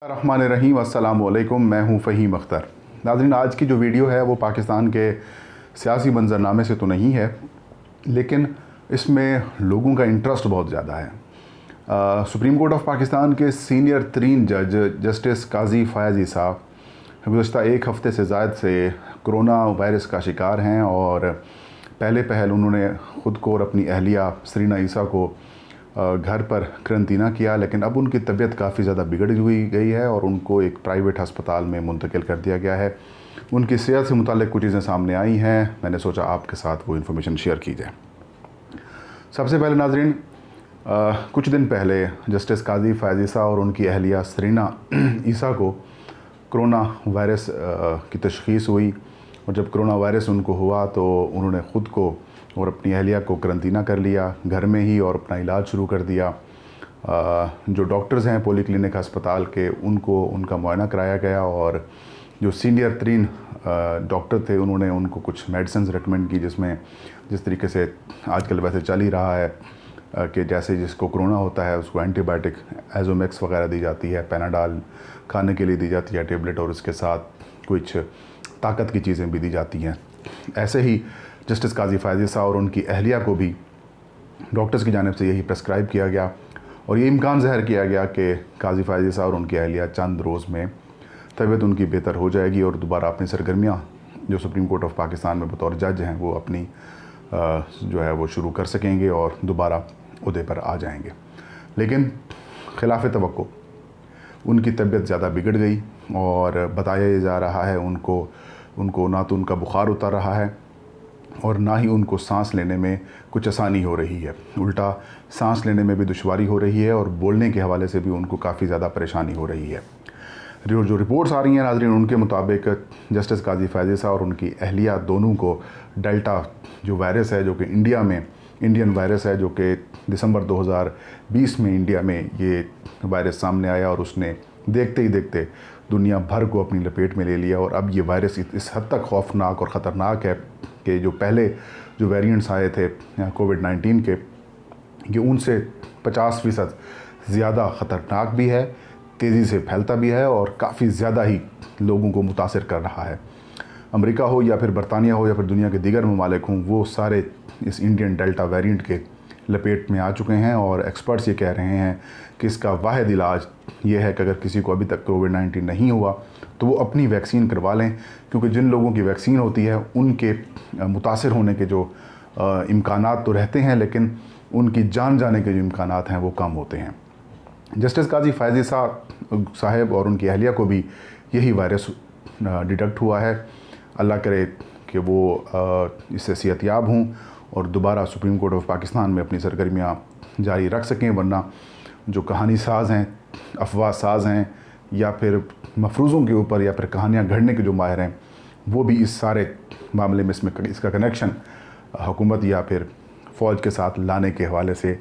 रहमान रहीम अस्सलाम वालेकुम। मैं हूं फ़हीम अख्तर। नाज़रीन, आज की जो वीडियो है वो पाकिस्तान के सियासी मंजरनामे से तो नहीं है, लेकिन इसमें लोगों का इंटरेस्ट बहुत ज़्यादा है। सुप्रीम कोर्ट ऑफ पाकिस्तान के सीनियर तरीन जज जस्टिस काजी फ़ायज़ी साहब गुज़श्ता एक हफ़्ते से ज़ायद से कोरोना वायरस का शिकार हैं और पहले पहल उन्होंने ख़ुद को और अपनी अहलिया सरीना ईसा को घर पर करंतना किया, लेकिन अब उनकी तबीयत काफ़ी ज़्यादा बिगड़ गई है और उनको एक प्राइवेट हस्पताल में मुंतकिल कर दिया गया है। उनकी सेहत से मुताल्लिक़ कुछ चीज़ें सामने आई हैं, मैंने सोचा आपके साथ वो इन्फॉर्मेशन शेयर की जाए। सबसे पहले नाज़रीन, कुछ दिन पहले जस्टिस काजी फ़ायज़ी साहब और उनकी अहलिया सरीना ईसा को कोरोना वायरस की तशख़ीस हुई और जब कोरोना वायरस उनको हुआ तो उन्होंने ख़ुद को और अपनी अहलिया को करंतना कर लिया घर में ही और अपना इलाज शुरू कर दिया। जो डॉक्टर्स हैं पॉली क्लिनिक अस्पताल के, उनको उनका मुआयना कराया गया और जो सीनियर तरीन डॉक्टर थे उन्होंने उनको कुछ मेडिसिन रेकमेंड की, जिसमें जिस तरीके से आजकल वैसे चल ही रहा है कि जैसे जिसको कोरोना होता है उसको एंटीबायोटिक एजोमेक्स वगैरह दी जाती है, पैनाडाल खाने के लिए दी जाती है टेबलेट, और उसके साथ कुछ ताकत की चीज़ें भी दी जाती हैं। ऐसे ही जस्टिस काजी फ़ायज़ी साहब और उनकी अहलिया को भी डॉक्टर्स की जानिब से यही प्रेस्क्राइब किया गया और ये इम्कान ज़ाहिर किया गया कि काजी फ़ायज़ी साहब और उनकी अहलिया चंद रोज़ में तबीयत उनकी बेहतर हो जाएगी और दोबारा अपनी सरगर्मियाँ जो सुप्रीम कोर्ट ऑफ पाकिस्तान में बतौर जज हैं वो अपनी जो है वो शुरू कर सकेंगे और दोबारा उहदे पर आ जाएंगे। लेकिन खिलाफ तवक्को उनकी तबीयत ज़्यादा बिगड़ गई और बताया जा रहा है उनको ना तो उनका बुखार उतर रहा है और ना ही उनको सांस लेने में कुछ आसानी हो रही है, उल्टा सांस लेने में भी दुश्वारी हो रही है और बोलने के हवाले से भी उनको काफ़ी ज़्यादा परेशानी हो रही है। जो रिपोर्ट्स आ रही हैं नाज़रीन, उनके मुताबिक जस्टिस काजी फ़ायज़ी साहब और उनकी अहलिया दोनों को डेल्टा जो वायरस है, जो कि इंडियन वायरस है, जो कि दिसंबर 2020 में इंडिया में ये वायरस सामने आया और उसने देखते ही देखते दुनिया भर को अपनी लपेट में ले लिया और अब ये वायरस इस हद तक खौफनाक और ख़तरनाक है कि जो पहले जो वेरिएंट्स आए थे कोविड-19 के, ये उनसे 50% ज़्यादा ख़तरनाक भी है, तेज़ी से फैलता भी है और काफ़ी ज़्यादा ही लोगों को मुतासिर कर रहा है। अमेरिका हो या फिर बरतानिया हो या फिर दुनिया के दीगर ममालिक हों, वो सारे इस इंडियन डेल्टा वेरिएंट के लपेट में आ चुके हैं और एक्सपर्ट्स ये कह रहे हैं कि इसका वाहिद इलाज ये है कि अगर किसी को अभी तक कोविड-19 नहीं हुआ तो वो अपनी वैक्सीन करवा लें, क्योंकि जिन लोगों की वैक्सीन होती है उनके मुतासिर होने के जो इम्कानात तो रहते हैं, लेकिन उनकी जान जाने के जो इम्कानात हैं वो कम होते हैं। जस्टिस काजी फ़ायज़ी साहब और उनकी अहलिया को भी यही वायरस डिटेक्ट हुआ है। अल्लाह करे कि वो इससे सेहतयाब हों और दोबारा सुप्रीम कोर्ट ऑफ पाकिस्तान में अपनी सरगर्मियाँ जारी रख सकें, वरना जो कहानी साज हैं, अफवाह साज हैं या फिर मफरूज़ों के ऊपर या फिर कहानियाँ गढ़ने के जो माहिर हैं, वो भी इस सारे मामले में इसका कनेक्शन हुकूमत या फिर फ़ौज के साथ लाने के हवाले से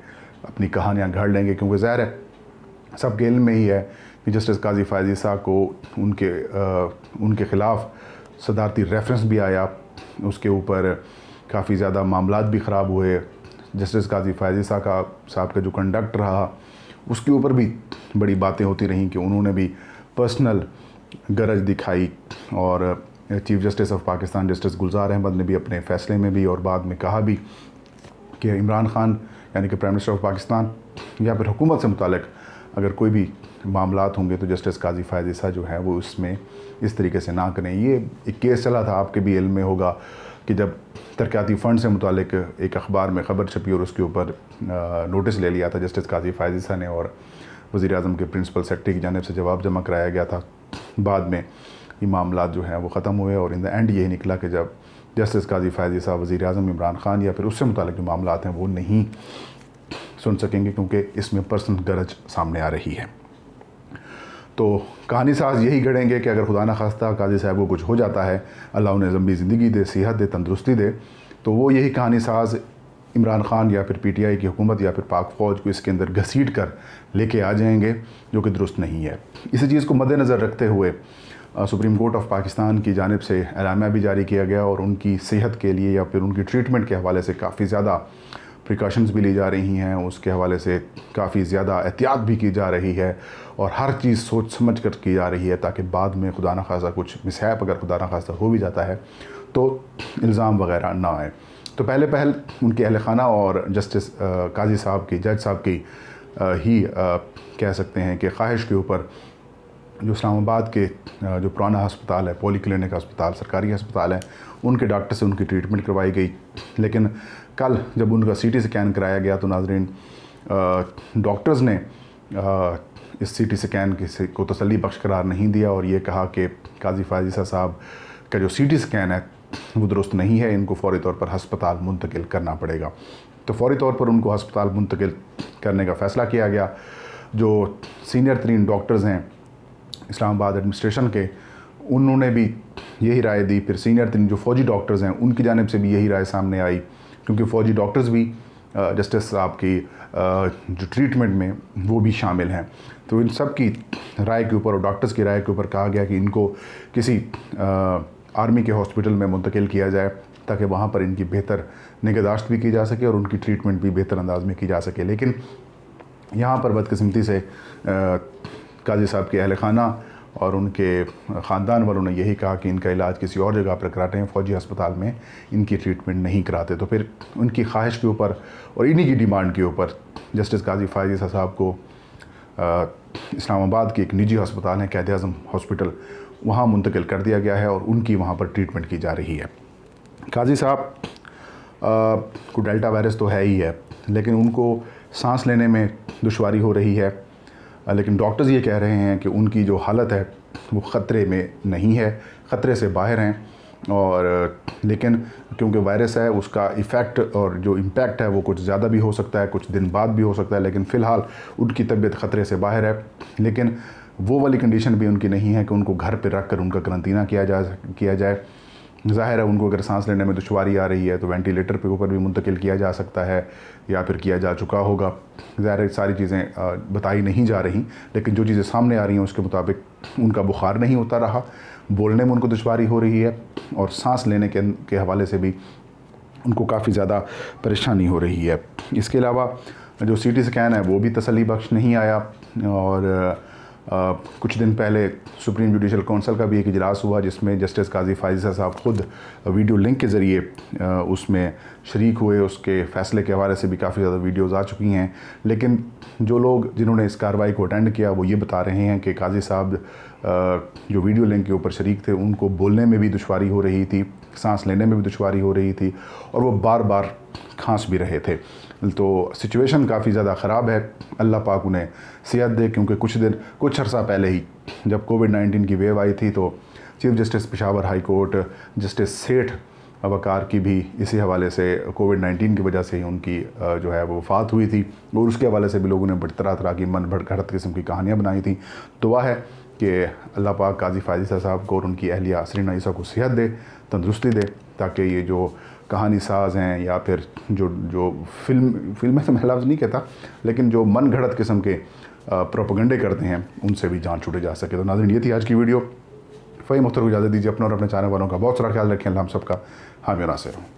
अपनी कहानियाँ गढ़ लेंगे, क्योंकि ज़ाहिर है सब के इल्म में ही है कि जस्टिस काजी फ़ायज़ी साहब को उनके ख़िलाफ़ सदारती रेफरेंस भी आया, उसके ऊपर काफ़ी ज़्यादा मामलात भी ख़राब हुए। जस्टिस काजी फ़ायज़ी साहब का जो कंडक्ट रहा उसके ऊपर भी बड़ी बातें होती रहीं कि उन्होंने भी पर्सनल गरज दिखाई और chief justice of Pakistan justice Gulzar Ahmed ने भी अपने फ़ैसले में भी और बाद में कहा भी कि इमरान खान यानी कि प्राइम मिनिस्टर ऑफ पाकिस्तान या फिर हुकूमत से मुताल्लिक़ अगर कोई भी मामलात होंगे तो जस्टिस काजी फ़ायज़ी साहब जो है वो उसमें इस तरीके से ना करें। ये एक केस चला था, आपके भी इल्म में होगा, कि जब तरक्याती फ़ंड से मुताल्लिक़ एक अखबार में ख़बर छपी और उसके ऊपर नोटिस ले लिया था जस्टिस काजी फ़ायज़ी साहब ने और वज़ीर आज़म के प्रिंसिपल सेक्रेटरी की जानिब से जवाब जमा कराया गया था। बाद में ये मामलात जो हैं वो ख़त्म हुए और इन द एंड यही निकला कि जब जस्टिस काजी फ़ायज़ी साहब वज़ीर आज़म इमरान खान या फिर उससे मुताल्लिक़ जो मामलात हैं वो नहीं सुन सकेंगे, क्योंकि इसमें पर्सनल गरज सामने आ रही है। तो कहानी साज यही गढ़ेंगे कि अगर खुदा न खास्ता काजी साहब को कुछ हो जाता है, अल्लाह उन्हें लंबी ज़िंदगी दे, सेहत दे, तंदुरुस्ती दे, तो वो यही कहानी साज इमरान खान या फिर PTI की हुकूमत या फिर पाक फ़ौज को इसके अंदर घसीट कर लेके आ जाएंगे, जो कि दुरुस्त नहीं है। इसी चीज़ को मद्देनज़र रखते हुए सुप्रीम कोर्ट ऑफ पाकिस्तान की जानिब से एलामिया भी जारी किया गया और उनकी सेहत के लिए या फिर उनकी ट्रीटमेंट के हवाले से काफ़ी ज़्यादा پریکاشنز بھی لی جا رہی ہیں، اس کے حوالے سے کافی زیادہ احتیاط بھی کی جا رہی ہے، اور ہر چیز سوچ سمجھ کر کی جا رہی ہے تاکہ بعد میں خدا نخواستہ کچھ مسہیپ اگر خدا نخواستہ ہو بھی جاتا ہے تو الزام وغیرہ نہ آئے۔ تو پہل ان کے اہل خانہ اور جسٹس قاضی صاحب کی، جج صاحب کی ہی کہہ سکتے ہیں کہ خواہش کے اوپر جو اسلام آباد کے جو پرانا ہسپتال ہے، پولی کلینک ہسپتال، سرکاری ہسپتال ہے، ان کے ڈاکٹر سے ان کی ٹریٹمنٹ کروائی گئی۔ لیکن کل جب ان کا سی ٹی اسکین کرایا گیا تو ناظرین ڈاکٹرز نے اس سی ٹی اسکین کو تسلی بخش قرار نہیں دیا اور یہ کہا کہ قاضی فائز عیسیٰ صاحب کا جو سی ٹی اسکین ہے وہ درست نہیں ہے، ان کو فوری طور پر ہسپتال منتقل کرنا پڑے گا۔ تو فوری طور پر ان کو ہسپتال منتقل کرنے کا فیصلہ کیا گیا۔ جو سینئر ترین ڈاکٹرز ہیں اسلام آباد ایڈمنسٹریشن کے، انہوں نے بھی یہی رائے دی۔ پھر سینئر ترین جو فوجی ڈاکٹرز ہیں ان کی جانب سے بھی یہی رائے سامنے آئی، کیونکہ فوجی ڈاکٹرز بھی جسٹس صاحب کی جو ٹریٹمنٹ میں وہ بھی شامل ہیں۔ تو ان سب کی رائے کے اوپر اور ڈاکٹرز کی رائے کے اوپر کہا گیا کہ ان کو کسی آرمی کے ہاسپٹل میں منتقل کیا جائے تاکہ وہاں پر ان کی بہتر نگہداشت بھی کی جا سکے اور ان کی ٹریٹمنٹ بھی بہتر انداز میں کی جا سکے۔ لیکن یہاں پر بدقسمتی سے قاضی صاحب کے اہل خانہ اور ان کے خاندان والوں نے یہی کہا کہ ان کا علاج کسی اور جگہ پر کراتے ہیں، فوجی ہسپتال میں ان کی ٹریٹمنٹ نہیں کراتے۔ تو پھر ان کی خواہش کے اوپر اور انہی کی ڈیمانڈ کے اوپر جسٹس قاضی فائز عیسیٰ صاحب کو اسلام آباد کی ایک نجی ہسپتال ہے، قائد اعظم ہاسپٹل، وہاں منتقل کر دیا گیا ہے اور ان کی وہاں پر ٹریٹمنٹ کی جا رہی ہے۔ قاضی صاحب کو ڈیلٹا وائرس تو ہے ہی ہے، لیکن ان کو سانس لینے میں دشواری ہو رہی ہے، لیکن ڈاکٹرز یہ کہہ رہے ہیں کہ ان کی جو حالت ہے وہ خطرے میں نہیں ہے، خطرے سے باہر ہیں، اور لیکن کیونکہ وائرس ہے اس کا ایفیکٹ اور جو امپیکٹ ہے وہ کچھ زیادہ بھی ہو سکتا ہے، کچھ دن بعد بھی ہو سکتا ہے، لیکن فی الحال ان کی طبیعت خطرے سے باہر ہے۔ لیکن وہ والی کنڈیشن بھی ان کی نہیں ہے کہ ان کو گھر پہ رکھ کر ان کا قرنطینہ کیا جائے۔ ظاہر ہے ان کو اگر سانس لینے میں دشواری آ رہی ہے تو وینٹیلیٹر پہ اوپر بھی منتقل کیا جا سکتا ہے یا پھر کیا جا چکا ہوگا۔ ظاہر ہے ساری چیزیں بتائی نہیں جا رہی، لیکن جو چیزیں سامنے آ رہی ہیں اس کے مطابق ان کا بخار نہیں ہوتا رہا، بولنے میں ان کو دشواری ہو رہی ہے، اور سانس لینے کے حوالے سے بھی ان کو کافی زیادہ پریشانی ہو رہی ہے۔ اس کے علاوہ جو سی ٹی اسکین ہے وہ بھی تسلی بخش نہیں آیا، اور کچھ دن پہلے سپریم جوڈیشل کونسل کا بھی ایک اجلاس ہوا جس میں جسٹس قاضی فائز عیسیٰ صاحب خود ویڈیو لنک کے ذریعے اس میں شریک ہوئے۔ اس کے فیصلے کے حوالے سے بھی کافی زیادہ ویڈیوز آ چکی ہیں، لیکن جو لوگ جنہوں نے اس کارروائی کو اٹینڈ کیا وہ یہ بتا رہے ہیں کہ قاضی صاحب جو ویڈیو لنک کے اوپر شریک تھے ان کو بولنے میں بھی دشواری ہو رہی تھی، سانس لینے میں بھی دشواری ہو رہی تھی، اور وہ بار بار کھانس بھی رہے تھے۔ تو سچویشن کافی زیادہ خراب ہے، اللہ پاک انہیں صحت دے، کیونکہ کچھ عرصہ پہلے ہی جب کووڈ-19 کی ویو آئی تھی تو chief justice Peshawar high court justice Seth Waqar کی بھی اسی حوالے سے کووڈ-19 کی وجہ سے ہی ان کی جو ہے وہ وفات ہوئی تھی، اور اس کے حوالے سے بھی لوگوں نے طرح طرح کی من گھڑت قسم کی کہانیاں بنائی تھیں۔ دعا ہے کہ اللہ پاک قاضی فائز عیسیٰ صاحب کو اور ان کی اہلیہ سرینا عیسیٰ کو صحت دے، تندرستی دے، تاکہ یہ جو کہانی ساز ہیں یا پھر جو فلمیں تو میں لفظ نہیں کہتا، لیکن جو من گھڑت قسم کے پروپیگنڈے کرتے ہیں ان سے بھی جان چھوڑے جا سکے۔ تو ناظرین یہ تھی آج کی ویڈیو۔ فہیم مختار کو اجازت دیجیے، اپنا اور اپنے چاہنے والوں کا بہت سارا خیال رکھیں۔ اللہ ہم سب کا حامی و ناصر ہوں۔